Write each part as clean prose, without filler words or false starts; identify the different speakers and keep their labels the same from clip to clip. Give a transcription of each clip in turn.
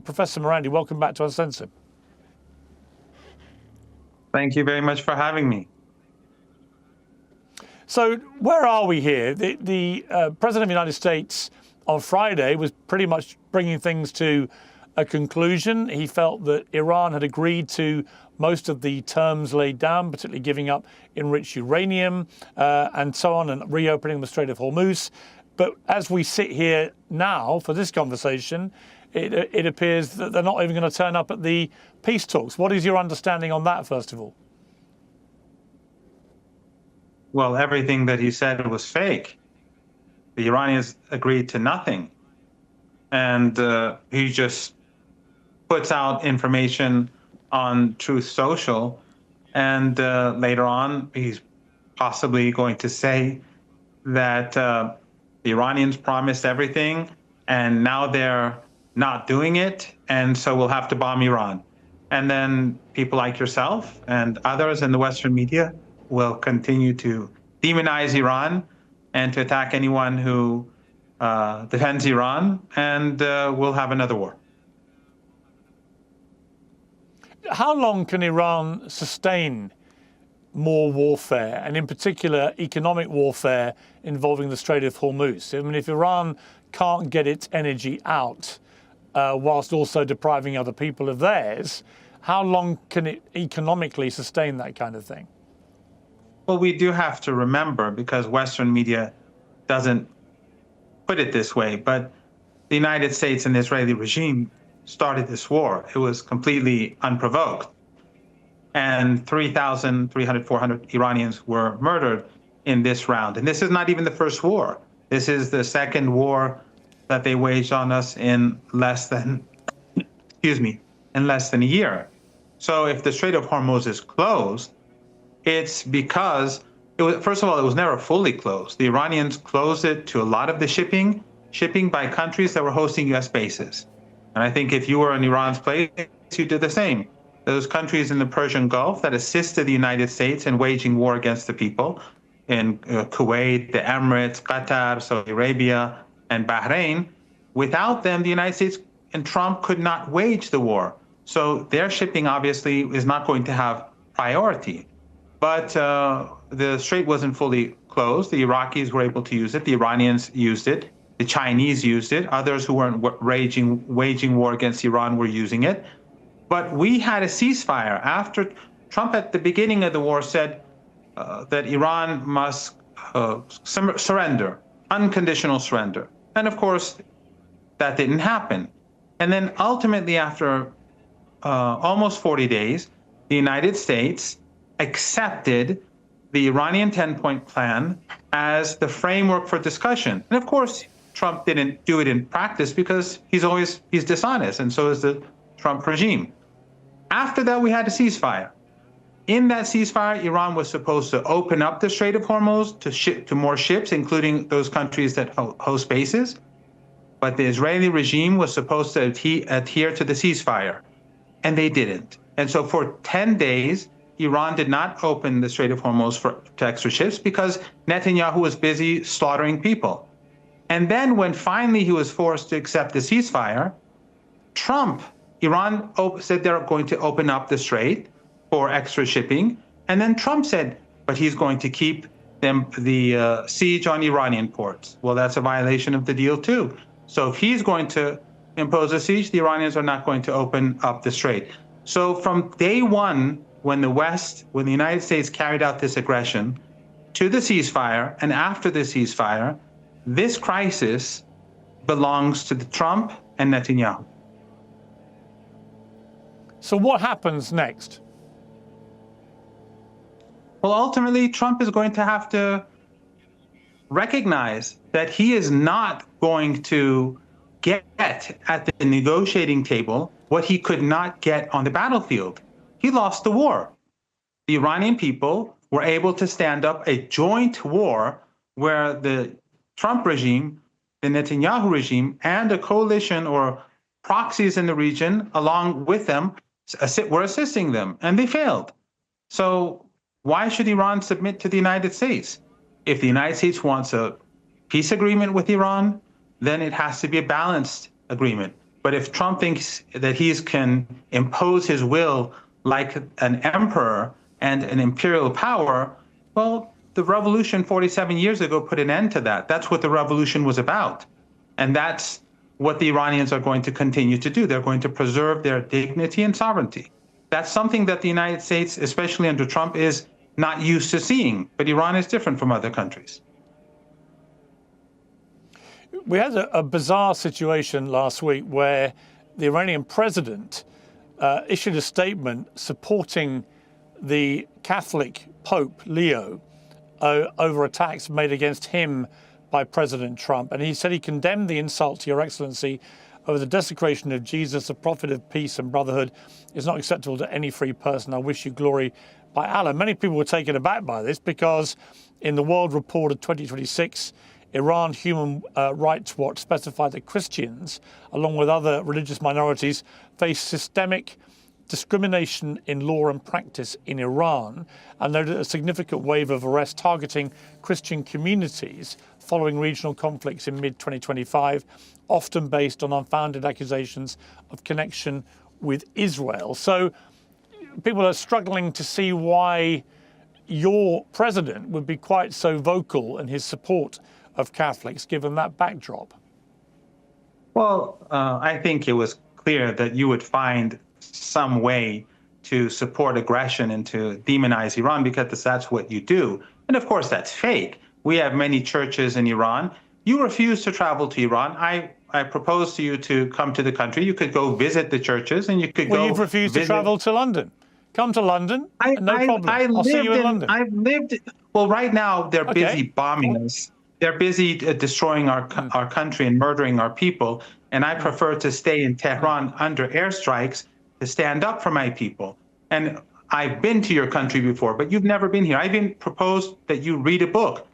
Speaker 1: Professor Marandi, welcome back to Uncensored.
Speaker 2: Thank you very much for having me.
Speaker 1: So where are we here? The President of the United States on Friday was pretty much bringing things to a conclusion. He felt that Iran had agreed to most of the terms laid down, particularly giving up enriched uranium and so on, and reopening the Strait of Hormuz. But as we sit here now for this conversation, it appears that they're not even going to turn up at the peace talks. What is your understanding on that, first of all?
Speaker 2: Well, everything that he said was fake. The Iranians agreed to nothing. And he just puts out information on Truth Social. And later on, he's possibly going to say that the Iranians promised everything, and now they're not doing it, and so we'll have to bomb Iran. And then people like yourself and others in the Western media will continue to demonize Iran and to attack anyone who defends Iran, and we'll have another war.
Speaker 1: How long can Iran sustain more warfare, and in particular economic warfare involving the Strait of Hormuz? I mean, if Iran can't get its energy out whilst also depriving other people of theirs, how long can it economically sustain that kind of thing?
Speaker 2: Well, we do have to remember, because Western media doesn't put it this way, but the United States and the Israeli regime started this war. It was completely unprovoked. And 300, 400 Iranians were murdered in this round. And this is not even the first war. This is the second war that they waged on us in less than, in less than a year. So if the Strait of Hormuz is closed, it's because, first of all, it was never fully closed. The Iranians closed it to a lot of the shipping by countries that were hosting US bases. And I think if you were in Iran's place, you did the same. Those countries in the Persian Gulf that assisted the United States in waging war against the people, in Kuwait, the Emirates, Qatar, Saudi Arabia, and Bahrain, without them, the United States and Trump could not wage the war. So their shipping obviously is not going to have priority. But the strait wasn't fully closed. The Iraqis were able to use it. The Iranians used it. The Chinese used it. Others who weren't waging war against Iran were using it. But we had a ceasefire after Trump at the beginning of the war said that Iran must surrender, unconditional surrender. And of course, that didn't happen. And then ultimately, after almost 40 days, the United States accepted the Iranian 10-point plan as the framework for discussion. And of course, Trump didn't do it in practice because he's dishonest, and so is the Trump regime. After that, we had a ceasefire. In that ceasefire, Iran was supposed to open up the Strait of Hormuz to more ships, including those countries that host bases. But the Israeli regime was supposed to adhere to the ceasefire, and they didn't. And so for 10 days, Iran did not open the Strait of Hormuz to extra ships because Netanyahu was busy slaughtering people. And then when finally he was forced to accept the ceasefire, Iran said they're going to open up the strait for extra shipping. And then Trump said, but he's going to keep the siege on Iranian ports. Well, that's a violation of the deal too. So if he's going to impose a siege, the Iranians are not going to open up the strait. So from day one, when the United States carried out this aggression, to the ceasefire and after the ceasefire, this crisis belongs to Trump and Netanyahu.
Speaker 1: So what happens next?
Speaker 2: Well, ultimately, Trump is going to have to recognize that he is not going to get at the negotiating table what he could not get on the battlefield. He lost the war. The Iranian people were able to stand up a joint war where the Trump regime, the Netanyahu regime, and a coalition or proxies in the region along with them were assisting them, and they failed. So why should Iran submit to the United States? If the United States wants a peace agreement with Iran, then it has to be a balanced agreement. But if Trump thinks that he can impose his will like an emperor and an imperial power, well, the revolution 47 years ago put an end to that. That's what the revolution was about. And that's what the Iranians are going to continue to do. They're going to preserve their dignity and sovereignty. That's something that the United States, especially under Trump, is not used to seeing. But Iran is different from other countries.
Speaker 1: We had a bizarre situation last week where the Iranian president issued a statement supporting the Catholic Pope Leo over attacks made against him by President Trump. And he said he condemned the insult to Your Excellency over the desecration of Jesus, the prophet of peace and brotherhood, is not acceptable to any free person. I wish you glory by Allah. Many people were taken aback by this because in the World Report of 2026, Iran Human Rights Watch specified that Christians, along with other religious minorities, face systemic discrimination in law and practice in Iran, and noted a significant wave of arrests targeting Christian communities following regional conflicts in mid-2025, often based on unfounded accusations of connection with Israel. So people are struggling to see why your president would be quite so vocal in his support of Catholics, given that backdrop.
Speaker 2: Well, I think it was clear that you would find some way to support aggression and to demonize Iran, because that's what you do. And of course, that's fake. We have many churches in Iran. You refuse to travel to Iran. I propose to you to come to the country. You could go visit the churches, and you could go.
Speaker 1: Well, you've refused to travel to London. Come to London, no problem. I'll see you in London.
Speaker 2: I've lived. Well, right now they're busy bombing us. They're busy destroying our country and murdering our people. And I prefer to stay in Tehran under airstrikes to stand up for my people. And I've been to your country before, but you've never been here. I even proposed that you read a book,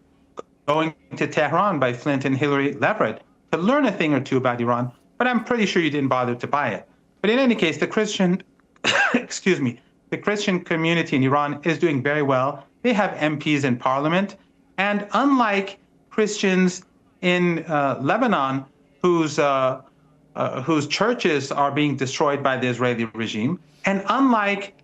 Speaker 2: Going to Tehran by Flint and Hillary Leverett, to learn a thing or two about Iran, but I'm pretty sure you didn't bother to buy it. But in any case, the Christian, the Christian community in Iran is doing very well. They have MPs in parliament. And unlike Christians in Lebanon, whose churches are being destroyed by the Israeli regime, and unlike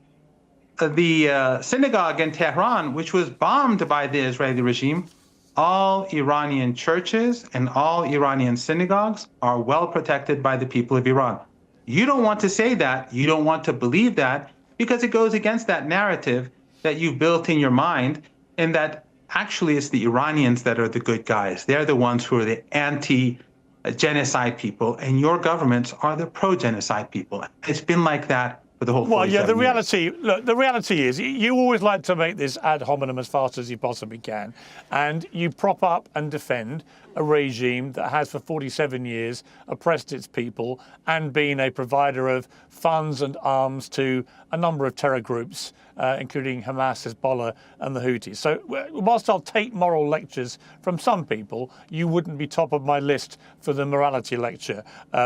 Speaker 2: the synagogue in Tehran, which was bombed by the Israeli regime, all Iranian churches and all Iranian synagogues are well protected by the people of Iran. You don't want to say that, you don't want to believe that, because it goes against that narrative that you've built in your mind, and that actually it's the Iranians that are the good guys. They're the ones who are the anti-genocide people, and your governments are the pro-genocide people. It's been like that for the whole 47
Speaker 1: Well, yeah, the reality,
Speaker 2: years.
Speaker 1: look, the reality is you always like to make this ad hominem as fast as you possibly can, and you prop up and defend a regime that has for 47 years oppressed its people and been a provider of funds and arms to a number of terror groups, including Hamas, Hezbollah and the Houthis. So whilst I'll take moral lectures from some people, you wouldn't be top of my list for the morality lecture,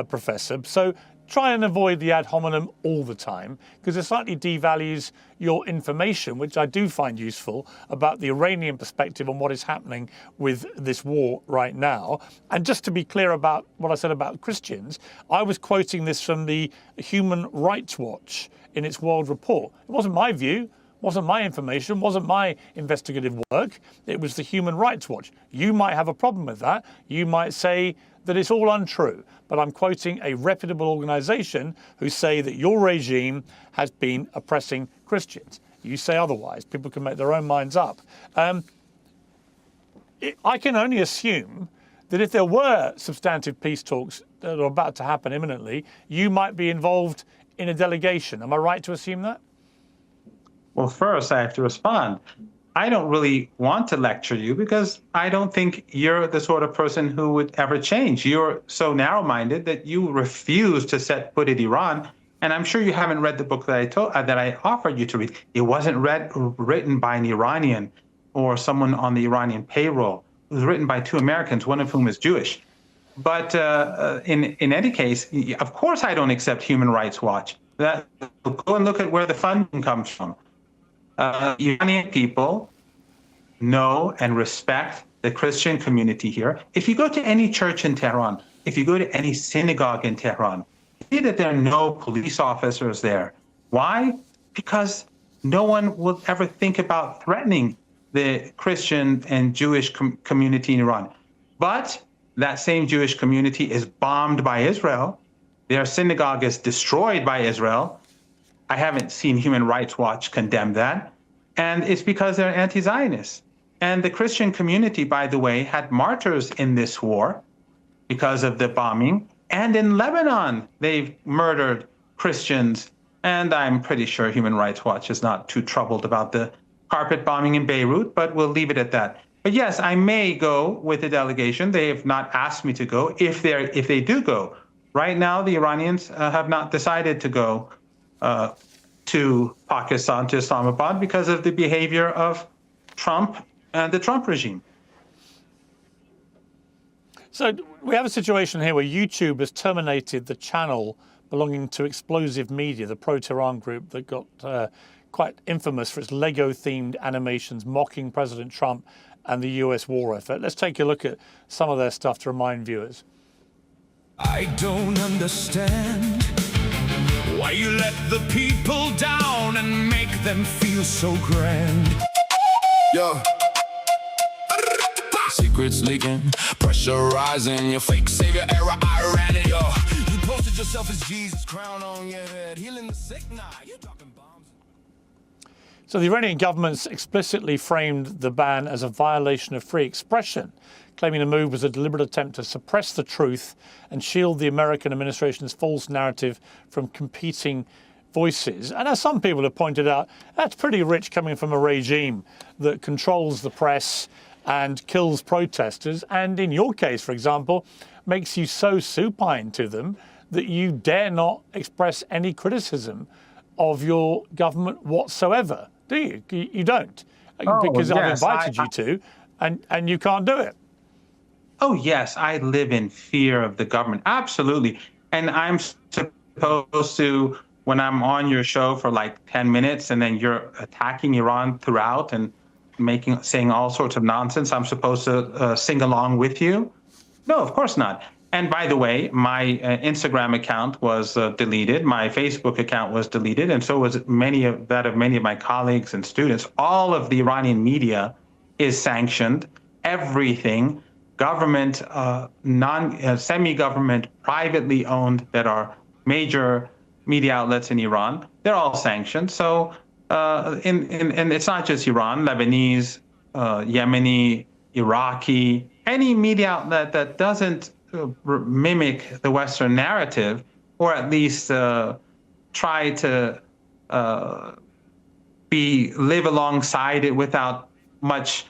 Speaker 1: Professor. So try and avoid the ad hominem all the time, because it slightly devalues your information, which I do find useful, about the Iranian perspective on what is happening with this war right now. And just to be clear about what I said about Christians, I was quoting this from the Human Rights Watch in its World Report. It wasn't my view, wasn't my information, wasn't my investigative work. It was the Human Rights Watch. You might have a problem with that. You might say that it's all untrue, but I'm quoting a reputable organization who say that your regime has been oppressing Christians. You say otherwise. People can make their own minds up. I can only assume that if there were substantive peace talks that are about to happen imminently, you might be involved in a delegation. Am I right to assume that?
Speaker 2: Well, first I have to respond. I don't really want to lecture you because I don't think you're the sort of person who would ever change. You're so narrow-minded that you refuse to set foot in Iran. And I'm sure you haven't read the book that I offered you to read. It wasn't written by an Iranian or someone on the Iranian payroll. It was written by two Americans, one of whom is Jewish. But in any case, of course I don't accept Human Rights Watch. Go and look at where the funding comes from. Iranian people know and respect the Christian community here. If you go to any church in Tehran, if you go to any synagogue in Tehran, See that there are no police officers there. Why? Because no one will ever think about threatening the Christian and Jewish community in Iran. But that same Jewish community is bombed by Israel. Their synagogue is destroyed by Israel. I haven't seen Human Rights Watch condemn that. And it's because they're anti-Zionists. And the Christian community, by the way, had martyrs in this war because of the bombing. And in Lebanon, they've murdered Christians. And I'm pretty sure Human Rights Watch is not too troubled about the carpet bombing in Beirut, but we'll leave it at that. But yes, I may go with the delegation. They have not asked me to go. If they do go, right now the Iranians have not decided to go to Pakistan, to Islamabad, because of the behavior of Trump and the Trump regime.
Speaker 1: So we have a situation here where YouTube has terminated the channel belonging to Explosive Media, the pro-Tehran group that got quite infamous for its Lego-themed animations mocking President Trump and the US war effort. Let's take a look at some of their stuff to remind viewers.
Speaker 3: I don't understand why you let the people down and make them feel so grand. Yo. Secrets leaking, pressure rising, your fake savior era Iran. Yo, you posted yourself as Jesus, crown on your head, healing the sick. Nah, you talking bombs.
Speaker 1: So the Iranian government's explicitly framed the ban as a violation of free expression, claiming the move was a deliberate attempt to suppress the truth and shield the American administration's false narrative from competing voices. And as some people have pointed out, that's pretty rich coming from a regime that controls the press and kills protesters, and in your case, for example, makes you so supine to them that you dare not express any criticism of your government whatsoever, do you? You don't, because
Speaker 2: yes,
Speaker 1: I've invited you to, and you can't do it.
Speaker 2: Oh, yes, I live in fear of the government. Absolutely. And I'm supposed to, when I'm on your show for like 10 minutes and then you're attacking Iran throughout and saying all sorts of nonsense, I'm supposed to sing along with you? No, of course not. And by the way, my Instagram account was deleted. My Facebook account was deleted. And so was many of my colleagues and students. All of the Iranian media is sanctioned. Everything, government, semi-government, privately owned, that are major media outlets in Iran, they're all sanctioned. So, and it's not just Iran, Lebanese, Yemeni, Iraqi, any media outlet that doesn't mimic the Western narrative, or at least try to live alongside it without much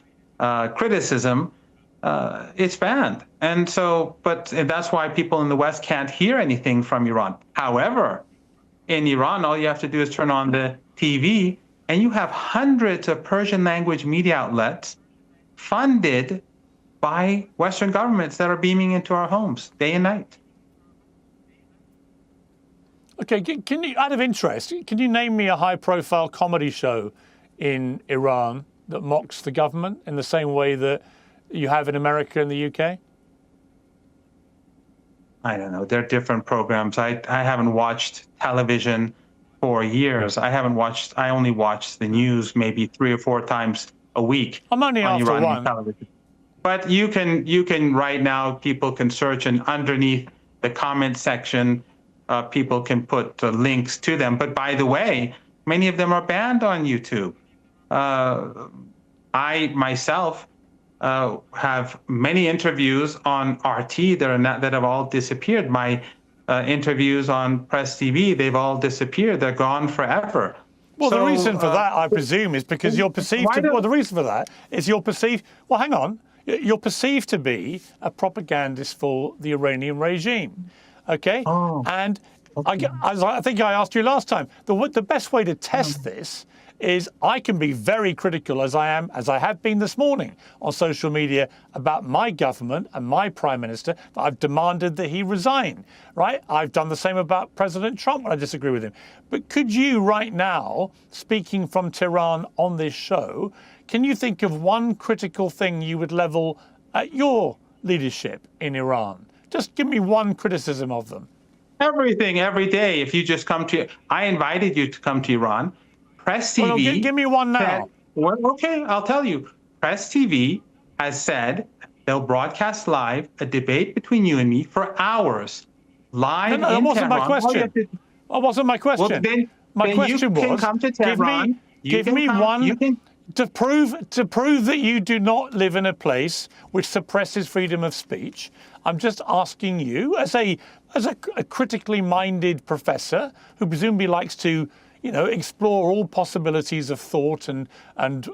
Speaker 2: criticism, it's banned. And so, and that's why people in the West can't hear anything from Iran. However, in Iran, all you have to do is turn on the TV, and you have hundreds of Persian language media outlets funded by Western governments that are beaming into our homes day and night.
Speaker 1: Okay, can you, out of interest, can you name me a high-profile comedy show in Iran that mocks the government in the same way that you have in America and the UK?
Speaker 2: I don't know. There are different programs. I haven't watched television for years. I only watch the news maybe 3 or 4 times a week.
Speaker 1: I'm only
Speaker 2: on
Speaker 1: after
Speaker 2: Iranian
Speaker 1: one.
Speaker 2: television. But you can right now, people can search, and underneath the comment section, people can put links to them. But by the way, many of them are banned on YouTube. I myself have many interviews on RT that have all disappeared. My interviews on Press TV, they've all disappeared. They're gone forever.
Speaker 1: Well,
Speaker 2: so,
Speaker 1: the reason for that, I presume, is because you're perceived to... Well, the reason for that is you're perceived... Well, hang on. You're perceived to be a propagandist for the Iranian regime, okay?
Speaker 2: Oh,
Speaker 1: and
Speaker 2: okay.
Speaker 1: I think I asked you last time, the best way to test this is I can be very critical, as I have been this morning on social media, about my government and my Prime Minister, that I've demanded that he resign, right? I've done the same about President Trump when I disagree with him. But could you right now, speaking from Tehran on this show, can you think of one critical thing you would level at your leadership in Iran? Just give me one criticism of them.
Speaker 2: everything every day. If you just come to, I invited you to come to Iran. Press TV.
Speaker 1: Well, give me one now.
Speaker 2: Well, okay, I'll tell you. Press TV has said they'll broadcast live a debate between you and me for hours. Live
Speaker 1: no, that
Speaker 2: in
Speaker 1: wasn't my
Speaker 2: Tehran.
Speaker 1: question. That wasn't my question.
Speaker 2: Well, then,
Speaker 1: my question
Speaker 2: you can
Speaker 1: was,
Speaker 2: come to Tehran.
Speaker 1: give me one to prove that you do not live in a place which suppresses freedom of speech. I'm just asking you, as a critically minded professor who presumably likes to, explore all possibilities of thought and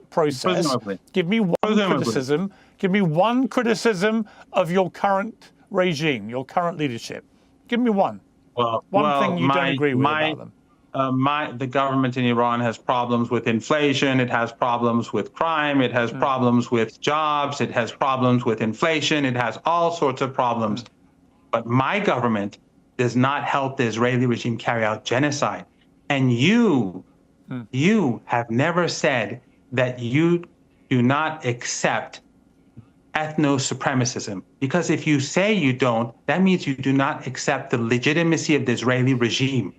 Speaker 1: process.
Speaker 2: Presumably.
Speaker 1: Give me one criticism. Give me one criticism of your current regime, your current leadership. Give me one. One thing you don't agree with about them.
Speaker 2: The government in Iran has problems with inflation. It has problems with crime. It has problems with jobs. It has problems with inflation. It has all sorts of problems. But my government does not help the Israeli regime carry out genocide. And you have never said that you do not accept ethno-supremacism. Because if you say you don't, that means you do not accept the legitimacy of the Israeli regime.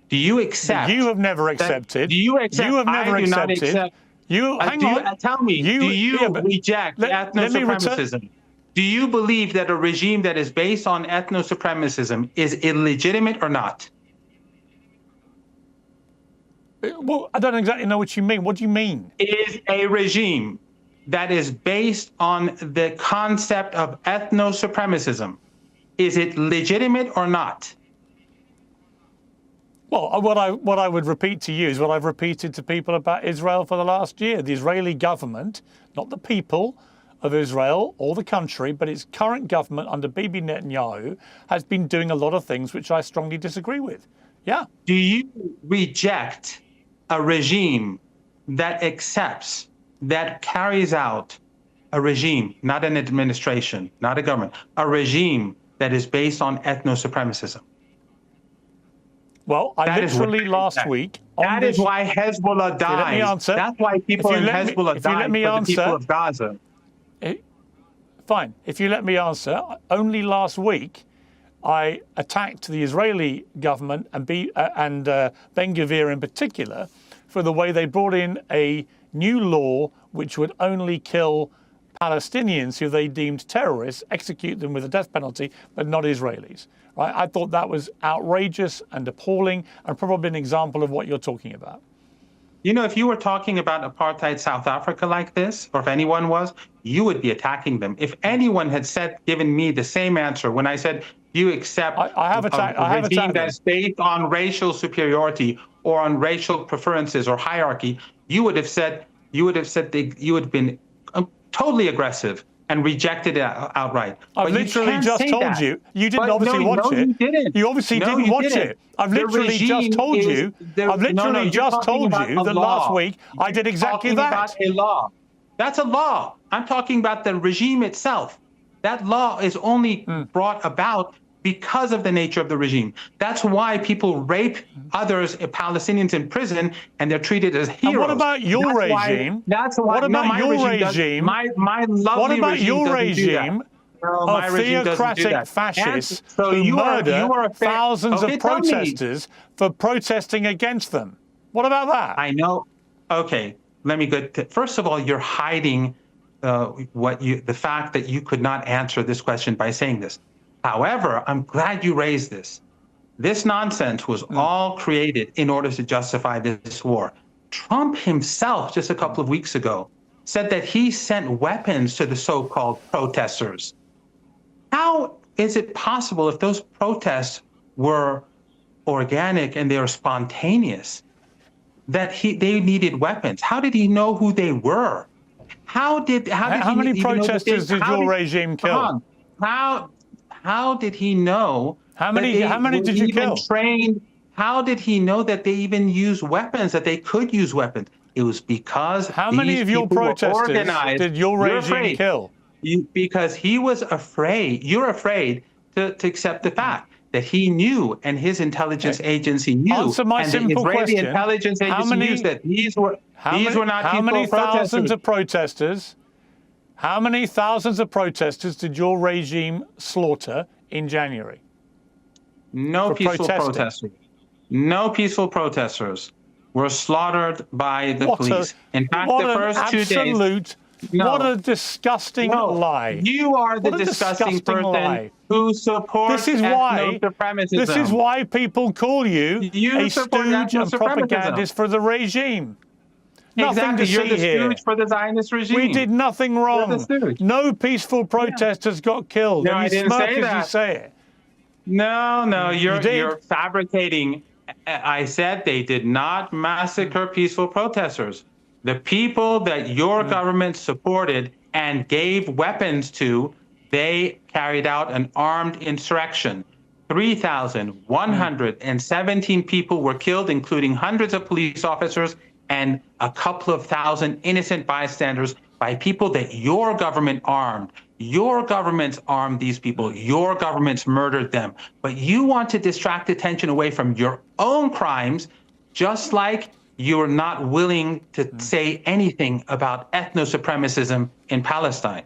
Speaker 2: Do you accept?
Speaker 1: You have never accepted.
Speaker 2: Do you accept?
Speaker 1: You have never
Speaker 2: I do not
Speaker 1: accepted.
Speaker 2: accept.
Speaker 1: Hang on.
Speaker 2: Tell me, do you reject ethno-supremacism? Do you believe that a regime that is based on ethno-supremacism is illegitimate or not?
Speaker 1: Well, I don't exactly know what you mean. What do you mean?
Speaker 2: Is a regime that is based on the concept of ethno-supremacism, is it legitimate or not?
Speaker 1: Well, what I would repeat to you is what I've repeated to people about Israel for the last year. The Israeli government, not the people of Israel or the country, but its current government under Bibi Netanyahu has been doing a lot of things which I strongly disagree with. Yeah.
Speaker 2: Do you reject a regime that accepts, that carries out a regime, not an administration, not a government, a regime that is based on ethno-supremacism?
Speaker 1: Well, I literally last week.
Speaker 2: That is why Hezbollah died.
Speaker 1: Let me answer.
Speaker 2: That's why people in Hezbollah died for the people of Gaza.
Speaker 1: Fine. If you let me answer, only last week I attacked the Israeli government and Ben-Gvir in particular for the way they brought in a new law which would only kill Palestinians who they deemed terrorists, execute them with the death penalty, but not Israelis. Right? I thought that was outrageous and appalling and probably an example of what you're talking about.
Speaker 2: You know, if you were talking about apartheid South Africa like this, or if anyone was, you would be attacking them. If anyone had given me the same answer when I said, you accept a regime that's based on racial superiority or on racial preferences or hierarchy, you would have been totally aggressive and rejected it outright.
Speaker 1: I've literally just told you. You didn't obviously watch it.
Speaker 2: You didn't.
Speaker 1: You obviously didn't watch it. I've literally just told you. I've literally just told you that last week I did exactly that.
Speaker 2: About a law. That's a law. I'm talking about the regime itself. That law is only brought about because of the nature of the regime. That's why people rape others, Palestinians in prison, and they're treated as heroes.
Speaker 1: And what about your regime?
Speaker 2: What about your regime? My lovely regime doesn't do that.
Speaker 1: Of theocratic fascists who murder thousands of protesters for protesting against them. What about that?
Speaker 2: I know. Okay, let me go. First of all, you're hiding the fact that you could not answer this question by saying this. However, I'm glad you raised this. This nonsense was all created in order to justify this war. Trump himself, just a couple of weeks ago, said that he sent weapons to the so-called protesters. How is it possible, if those protests were organic and they were spontaneous, that they needed weapons? How did he know who they were? How many
Speaker 1: protesters did your regime kill?
Speaker 2: How did he know?
Speaker 1: How many did you kill?
Speaker 2: How did he know that they even use weapons, that they could use weapons? It was because
Speaker 1: how many of your protesters did your regime kill?
Speaker 2: Because he was afraid. You're afraid to accept the fact that he knew, and his intelligence agency knew,
Speaker 1: Answer my
Speaker 2: and
Speaker 1: simple
Speaker 2: the Israeli
Speaker 1: question.
Speaker 2: intelligence agency knew that these were not peaceful protesters.
Speaker 1: How many thousands of protesters? How many thousands of protesters did your regime slaughter in January?
Speaker 2: No
Speaker 1: for
Speaker 2: peaceful
Speaker 1: protesting.
Speaker 2: protesters. No peaceful protesters were slaughtered by the police. In fact,
Speaker 1: what
Speaker 2: the
Speaker 1: an
Speaker 2: first 2 days.
Speaker 1: absolute, what a disgusting lie.
Speaker 2: You are the
Speaker 1: What a
Speaker 2: disgusting person
Speaker 1: lie.
Speaker 2: who supports
Speaker 1: This is why.
Speaker 2: ethno-supremacism.
Speaker 1: This is why people call you a
Speaker 2: support
Speaker 1: stooge and
Speaker 2: ethno-supremacism.
Speaker 1: propagandist for the regime. Nothing
Speaker 2: Exactly.
Speaker 1: to
Speaker 2: You're
Speaker 1: see
Speaker 2: the
Speaker 1: here.
Speaker 2: stooge for the Zionist regime.
Speaker 1: We did nothing
Speaker 2: You're
Speaker 1: wrong.
Speaker 2: the stooge.
Speaker 1: No peaceful protesters got killed.
Speaker 2: No,
Speaker 1: and
Speaker 2: I
Speaker 1: you
Speaker 2: didn't
Speaker 1: smirk
Speaker 2: say
Speaker 1: as
Speaker 2: that.
Speaker 1: you say it.
Speaker 2: No,
Speaker 1: You did.
Speaker 2: you're fabricating. I said they did not massacre peaceful protesters. The people that your government supported and gave weapons to, they carried out an armed insurrection. 3,117 people were killed, including hundreds of police officers and a couple of thousand innocent bystanders by people that your government armed. Your governments armed these people. Your governments murdered them. But you want to distract attention away from your own crimes, just like you're not willing to say anything about ethno-supremacism in Palestine.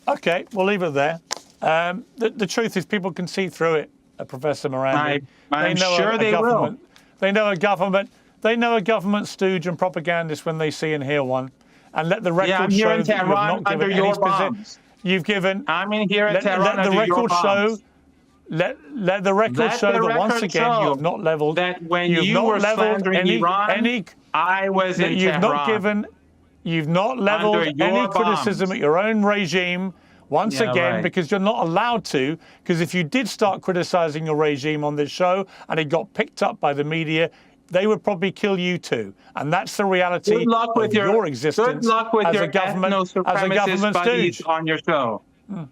Speaker 1: Okay, we'll leave it there. The truth is people can see through it, Professor Marandi.
Speaker 2: I'm sure they will.
Speaker 1: They know a government stooge and propagandist when they see and hear one. And let the record show
Speaker 2: in
Speaker 1: that you have
Speaker 2: Tehran
Speaker 1: not given
Speaker 2: under
Speaker 1: any
Speaker 2: your
Speaker 1: specific.
Speaker 2: bombs.
Speaker 1: You've given.
Speaker 2: I'm in here in Tehran
Speaker 1: let the
Speaker 2: under your
Speaker 1: record show.
Speaker 2: bombs.
Speaker 1: Let the record show that once again you have not leveled.
Speaker 2: That when
Speaker 1: you have
Speaker 2: you
Speaker 1: not
Speaker 2: were
Speaker 1: leveled
Speaker 2: slandering Iran, I was in
Speaker 1: you've
Speaker 2: Tehran.
Speaker 1: not given. You've not leveled
Speaker 2: Under your
Speaker 1: any
Speaker 2: bombs.
Speaker 1: criticism at your own regime. Once again,
Speaker 2: right.
Speaker 1: because you're not allowed to, because if you did start criticizing your regime on this show and it got picked up by the media, they would probably kill you too. And that's the reality
Speaker 2: Good luck with
Speaker 1: of your existence
Speaker 2: good luck with
Speaker 1: as
Speaker 2: your
Speaker 1: a government
Speaker 2: ethno-supremacist buddies
Speaker 1: stooge.
Speaker 2: on your show.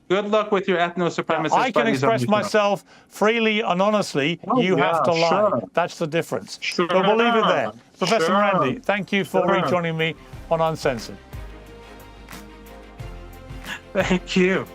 Speaker 2: Good luck with your ethno-supremacist
Speaker 1: I can
Speaker 2: buddies on
Speaker 1: express
Speaker 2: your show.
Speaker 1: myself freely and honestly. You have to lie.
Speaker 2: Sure.
Speaker 1: That's the difference.
Speaker 2: Sure.
Speaker 1: But we'll leave it there. Professor
Speaker 2: Sure.
Speaker 1: Marandi, thank you for
Speaker 2: Sure.
Speaker 1: rejoining me on Uncensored.
Speaker 2: Thank you.